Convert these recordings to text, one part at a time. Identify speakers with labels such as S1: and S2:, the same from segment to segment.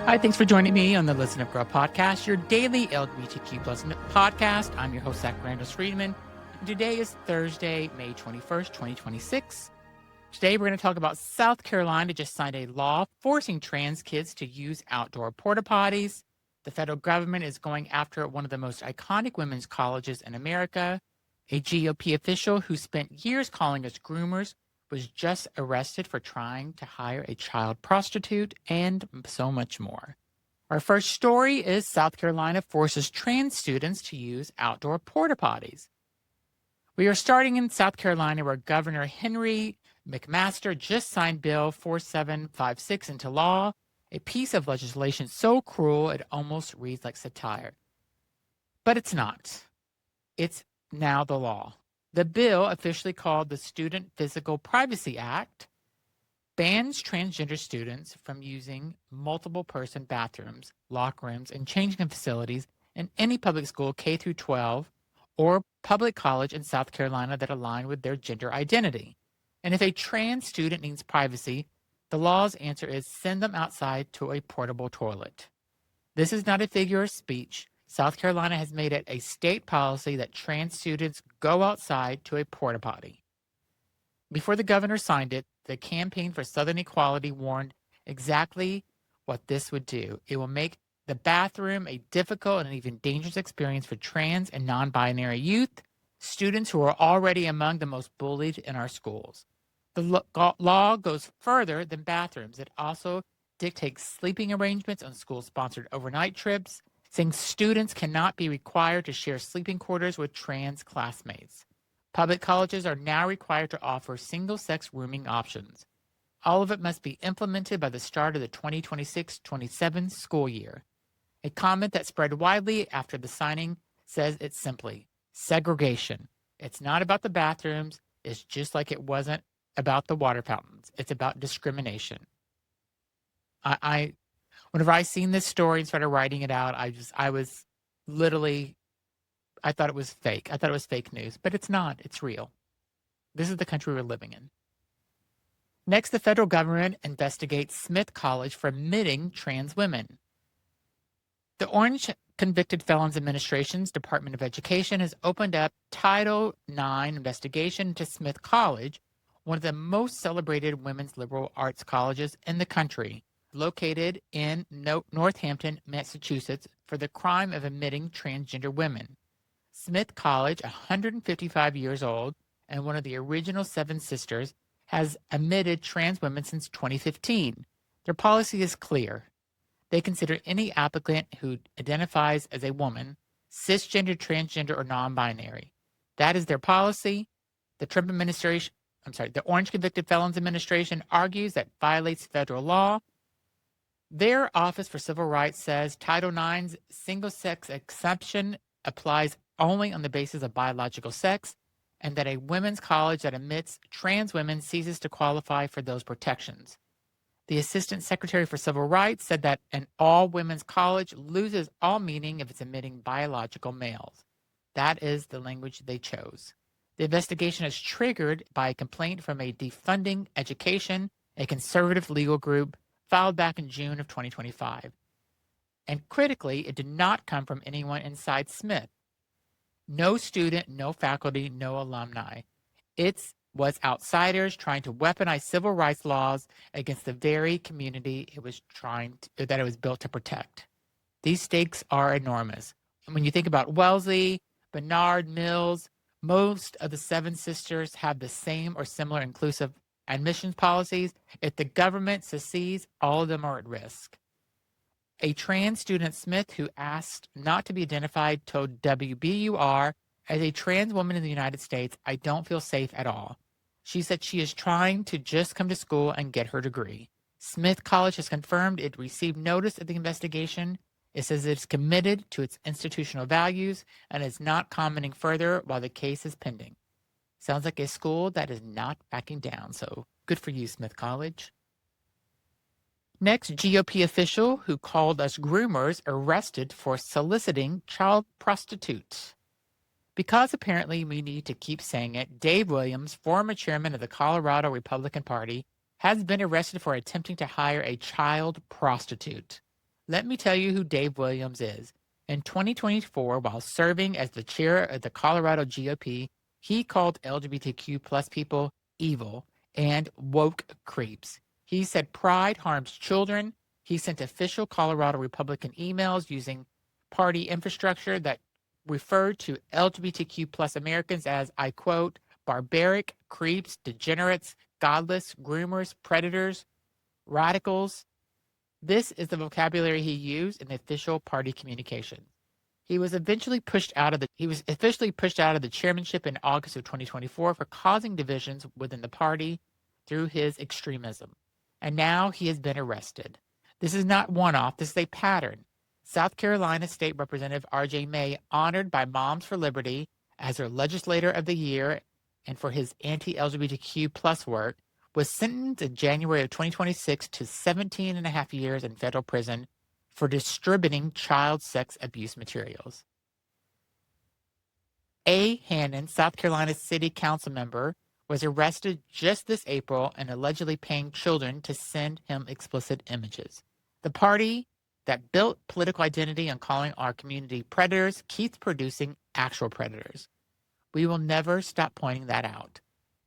S1: Hi, thanks for joining me on the Listen Up Girl podcast, your daily LGBTQ plus podcast. I'm your host, Zach Randall Friedman, and today is Thursday, May 21st, 2026. Today, we're going to talk about South Carolina just signed a law forcing trans kids to use outdoor porta potties. The federal government is going after one of the most iconic women's colleges in America. A GOP official who spent years calling us groomers was just arrested for trying to hire a child prostitute, and so much more. Our first story is South Carolina forces trans students to use outdoor porta potties. We are starting in South Carolina, where Governor Henry McMaster just signed Bill 4756 into law, a piece of legislation so cruel it almost reads like satire. But it's not. It's now the law. The bill, officially called the Student Physical Privacy Act, bans transgender students from using multiple person bathrooms, locker rooms, and changing facilities in any public school K through 12 or public college in South Carolina that align with their gender identity. And if a trans student needs privacy, the law's answer is send them outside to a portable toilet. This is not a figure of speech. South Carolina has made it a state policy that trans students go outside to a porta potty. Before the governor signed it, the Campaign for Southern Equality warned exactly what this would do. It will make the bathroom a difficult and even dangerous experience for trans and non-binary youth, students who are already among the most bullied in our schools. The law goes further than bathrooms. It also dictates sleeping arrangements on school-sponsored overnight trips, saying students cannot be required to share sleeping quarters with trans classmates. Public colleges are now required to offer single-sex rooming options. All of it must be implemented by the start of the 2026-27 school year. A comment that spread widely after the signing says it's simply segregation. It's not about the bathrooms. It's just like it wasn't about the water fountains. It's about discrimination. Whenever I seen this story and started writing it out, I thought it was fake. I thought it was fake news, but it's not. It's real. This is the country we're living in. Next, the federal government investigates Smith College for admitting trans women. The Orange Convicted Felons Administration's Department of Education has opened up Title IX investigation into Smith College, one of the most celebrated women's liberal arts colleges in the country, located in Northampton, Massachusetts, for the crime of admitting transgender women. Smith College, 155 years old and one of the original Seven Sisters, has admitted trans women since 2015. Their policy is clear. They consider any applicant who identifies as a woman, cisgender, transgender, or non-binary. That is their policy. The Orange Convicted Felons Administration argues that violates federal law. Their Office for Civil Rights says Title IX's single-sex exception applies only on the basis of biological sex, and that a women's college that admits trans women ceases to qualify for those protections. The Assistant Secretary for Civil Rights said that an all-women's college loses all meaning if it's admitting biological males. That is the language they chose. The investigation is triggered by a complaint from a Defunding Education, a conservative legal group, filed back in June of 2025. And critically, it did not come from anyone inside Smith. No student, no faculty, no alumni. It was outsiders trying to weaponize civil rights laws against the very community it was built to protect. These stakes are enormous. And when you think about Wellesley, Bernard, Mills, most of the Seven Sisters have the same or similar inclusive admissions policies. If the government secedes, all of them are at risk. A trans student at Smith who asked not to be identified told WBUR, as a trans woman in the United States, I don't feel safe at all. She said she is trying to just come to school and get her degree. Smith College has confirmed it received notice of the investigation. It says it's committed to its institutional values and is not commenting further while the case is pending. Sounds like a school that is not backing down, so good for you, Smith College. Next, GOP official who called us groomers arrested for soliciting child prostitutes. Because apparently we need to keep saying it, Dave Williams, former chairman of the Colorado Republican Party, has been arrested for attempting to hire a child prostitute. Let me tell you who Dave Williams is. In 2024, while serving as the chair of the Colorado GOP, he called LGBTQ plus people evil and woke creeps. He said pride harms children. He sent official Colorado Republican emails using party infrastructure that referred to LGBTQ plus Americans as, I quote, barbaric, creeps, degenerates, godless, groomers, predators, radicals. This is the vocabulary he used in the official party communication. He was officially pushed out of the chairmanship in August of 2024 for causing divisions within the party through his extremism. And now he has been arrested. This is not one-off, this is a pattern. South Carolina State Representative R.J. May, honored by Moms for Liberty as their legislator of the year and for his anti-LGBTQ plus work, was sentenced in January of 2026 to 17 and a half years in federal prison for distributing child sex abuse materials. A. Hannon, South Carolina City Council member, was arrested just this April and allegedly paying children to send him explicit images. The party that built political identity on calling our community predators keeps producing actual predators. We will never stop pointing that out.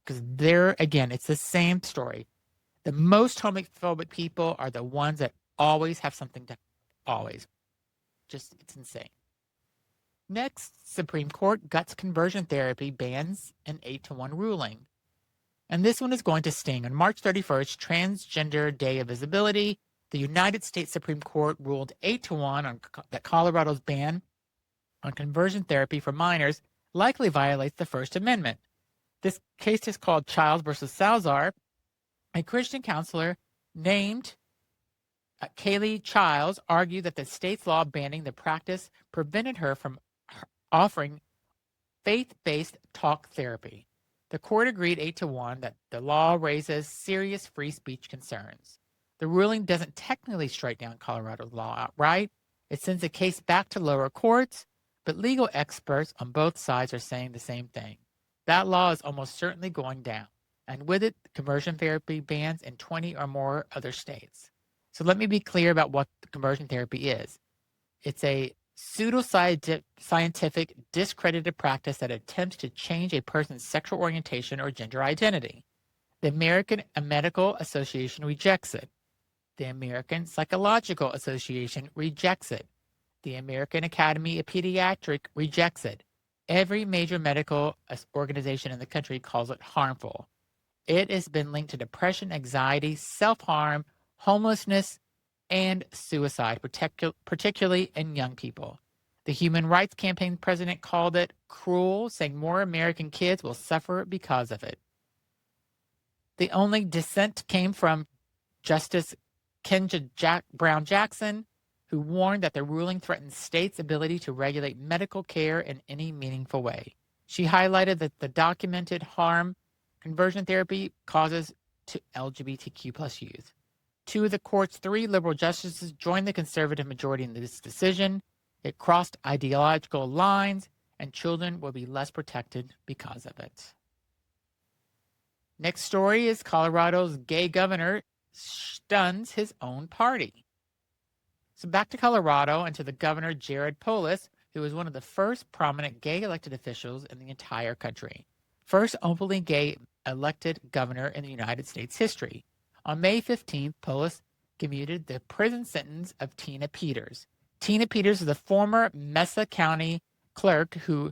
S1: Because there, again, it's the same story. The most homophobic people are the ones that always have something to always. Just, it's insane. Next, Supreme Court guts conversion therapy bans an 8-1 ruling. And this one is going to sting. On March 31st, Transgender Day of Visibility, the United States Supreme Court ruled 8-1 on that Colorado's ban on conversion therapy for minors likely violates the First Amendment. This case is called Childs versus Salazar. A Christian counselor named Kaylee Childs argued that the state's law banning the practice prevented her from offering faith-based talk therapy. The court agreed 8-1 that the law raises serious free speech concerns. The ruling doesn't technically strike down Colorado's law outright. It sends the case back to lower courts, but legal experts on both sides are saying the same thing. That law is almost certainly going down, and with it, conversion therapy bans in 20 or more other states. So let me be clear about what conversion therapy is. It's a pseudoscientific, discredited practice that attempts to change a person's sexual orientation or gender identity. The American Medical Association rejects it. The American Psychological Association rejects it. The American Academy of Pediatrics rejects it. Every major medical organization in the country calls it harmful. It has been linked to depression, anxiety, self-harm, homelessness, and suicide, particularly in young people. The Human Rights Campaign president called it cruel, saying more American kids will suffer because of it. The only dissent came from Justice Ketanji Brown Jackson, who warned that the ruling threatens states' ability to regulate medical care in any meaningful way. She highlighted that the documented harm conversion therapy causes to LGBTQ plus youth. Two of the court's 3 liberal justices joined the conservative majority in this decision. It crossed ideological lines, and children will be less protected because of it. Next story is Colorado's gay governor stuns his own party. So back to Colorado and to the governor, Jared Polis, who was one of the first prominent gay elected officials in the entire country. First openly gay elected governor in the United States history. On May 15th, Polis commuted the prison sentence of Tina Peters. Tina Peters is a former Mesa County clerk who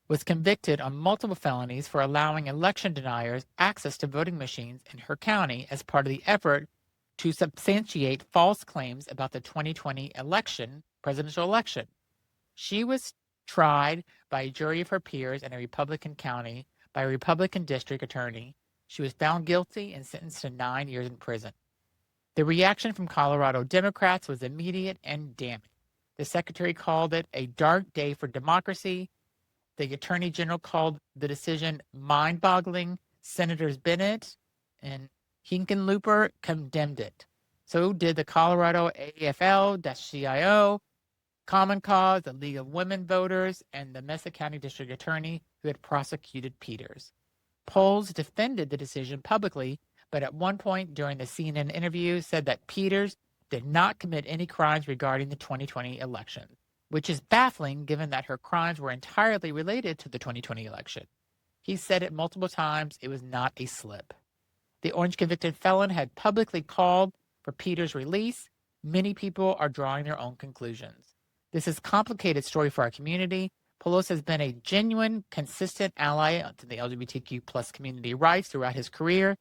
S1: was convicted on multiple felonies for allowing election deniers access to voting machines in her county as part of the effort to substantiate false claims about the 2020 presidential election. She was tried by a jury of her peers in a Republican county by a Republican district attorney. She was found guilty and sentenced to 9 years in prison. The reaction from Colorado Democrats was immediate and damning. The secretary called it a dark day for democracy. The attorney general called the decision mind-boggling. Senators Bennett and Hickenlooper condemned it. So did the Colorado AFL-CIO, Common Cause, the League of Women Voters, and the Mesa County District Attorney who had prosecuted Peters. Poles defended the decision publicly, but at one point during the CNN interview said that Peters did not commit any crimes regarding the 2020 election, which is baffling given that her crimes were entirely related to the 2020 election. He said it multiple times. It was not a slip. The Orange convicted felon had publicly called for Peter's release. Many people are drawing their own conclusions. This is a complicated story for our community. Pelosi has been a genuine, consistent ally to the LGBTQ plus community rights throughout his career,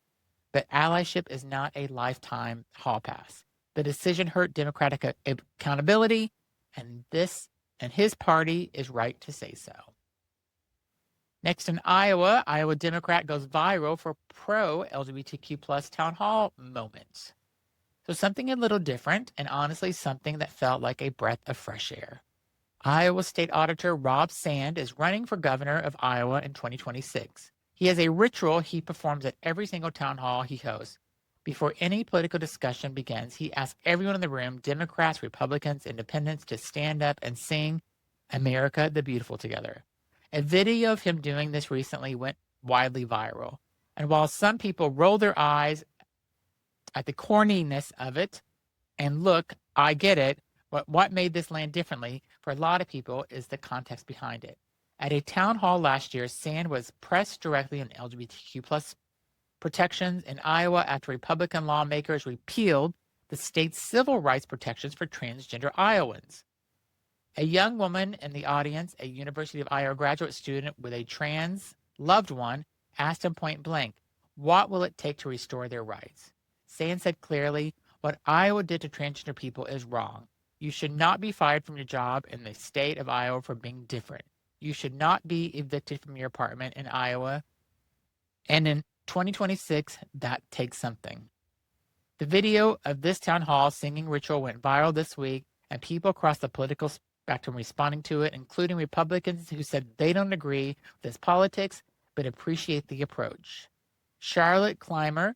S1: but allyship is not a lifetime hall pass. The decision hurt Democratic accountability, and his party is right to say so. Next in Iowa, Iowa Democrat goes viral for pro-LGBTQ plus town hall moment. So something a little different, and honestly something that felt like a breath of fresh air. Iowa State Auditor Rob Sand is running for governor of Iowa in 2026. He has a ritual he performs at every single town hall he hosts. Before any political discussion begins, he asks everyone in the room, Democrats, Republicans, Independents, to stand up and sing America the Beautiful together. A video of him doing this recently went widely viral. And while some people roll their eyes at the corniness of it, and look, I get it, but what made this land differently for a lot of people is the context behind it. At a town hall last year, Sand was pressed directly on LGBTQ plus protections in Iowa after Republican lawmakers repealed the state's civil rights protections for transgender Iowans. A young woman in the audience, a University of Iowa graduate student with a trans loved one, asked him point blank, what will it take to restore their rights? Sand said clearly, what Iowa did to transgender people is wrong. You should not be fired from your job in the state of Iowa for being different. You should not be evicted from your apartment in Iowa. And in 2026, that takes something. The video of this town hall singing ritual went viral this week, and people across the political spectrum responding to it, including Republicans who said they don't agree with his politics, but appreciate the approach. Charlotte Clymer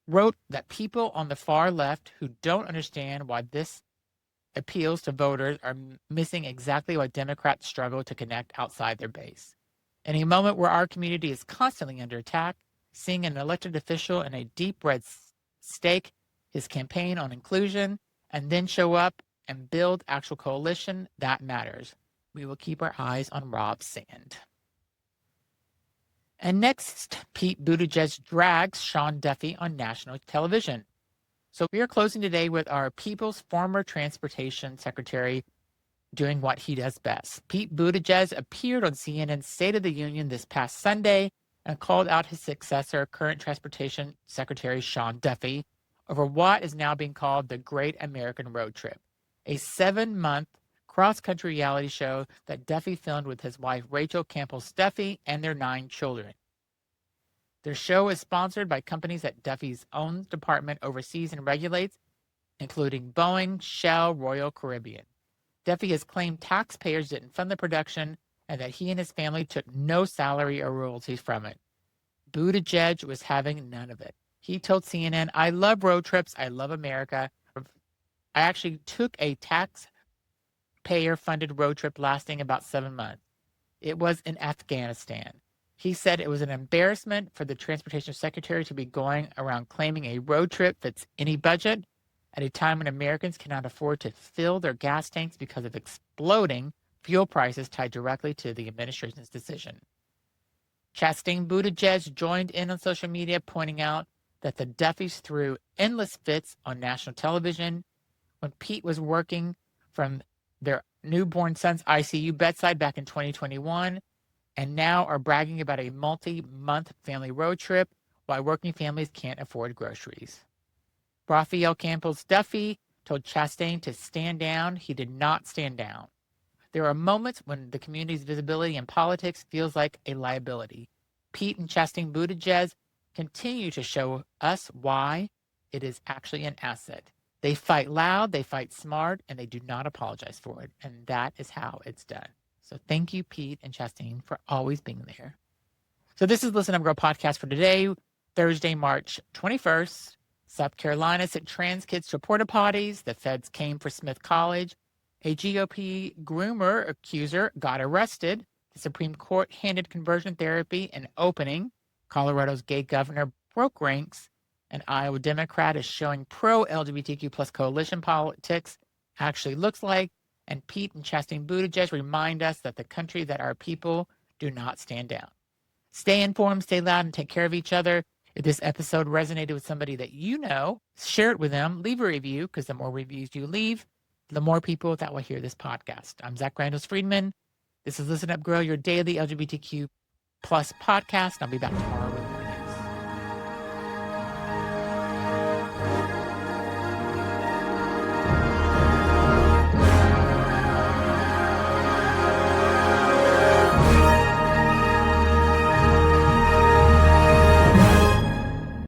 S1: wrote that people on the far left who don't understand why this appeals to voters are missing exactly why Democrats struggle to connect outside their base. In a moment where our community is constantly under attack, seeing an elected official in a deep red stake his campaign on inclusion and then show up and build actual coalition, that matters. We will keep our eyes on Rob Sand. And next, Pete Buttigieg drags Sean Duffy on national television. So we are closing today with our people's former transportation secretary doing what he does best. Pete Buttigieg appeared on CNN's State of the Union this past Sunday and called out his successor, current transportation secretary Sean Duffy, over what is now being called the Great American Road Trip, a 7-month cross-country reality show that Duffy filmed with his wife Rachel Campbell Duffy and their 9 children. Their show is sponsored by companies that Duffy's own department oversees and regulates, including Boeing, Shell, Royal Caribbean. Duffy has claimed taxpayers didn't fund the production and that he and his family took no salary or royalties from it. Buttigieg was having none of it. He told CNN, I love road trips. I love America. I actually took a taxpayer-funded road trip lasting about 7 months. It was in Afghanistan. He said it was an embarrassment for the transportation secretary to be going around claiming a road trip fits any budget at a time when Americans cannot afford to fill their gas tanks because of exploding fuel prices tied directly to the administration's decision. Chasten Buttigieg joined in on social media, pointing out that the Duffys threw endless fits on national television when Pete was working from their newborn son's ICU bedside back in 2021, and now are bragging about a multi-month family road trip while working families can't afford groceries. Raphael Campbell's Duffy told Chasten to stand down. He did not stand down. There are moments when the community's visibility in politics feels like a liability. Pete and Chasten Buttigieg continue to show us why it is actually an asset. They fight loud, they fight smart, and they do not apologize for it. And that is how it's done. So thank you, Pete and Chasten, for always being there. So this is Listen Up Girl podcast for today, Thursday, March 21st. South Carolina sent trans kids to Porta-Potties. The feds came for Smith College. A GOP groomer accuser got arrested. The Supreme Court handed conversion therapy an opening. Colorado's gay governor broke ranks. an Iowa Democrat is showing pro-LGBTQ plus coalition politics actually looks like. And Pete and Chasten Buttigieg remind us that the country that our people do not stand down. Stay informed, stay loud, and take care of each other. If this episode resonated with somebody that you know, share it with them. Leave a review, because the more reviews you leave, the more people that will hear this podcast. I'm Zach Randles-Friedman. This is Listen Up Grow, your daily LGBTQ plus podcast. I'll be back tomorrow.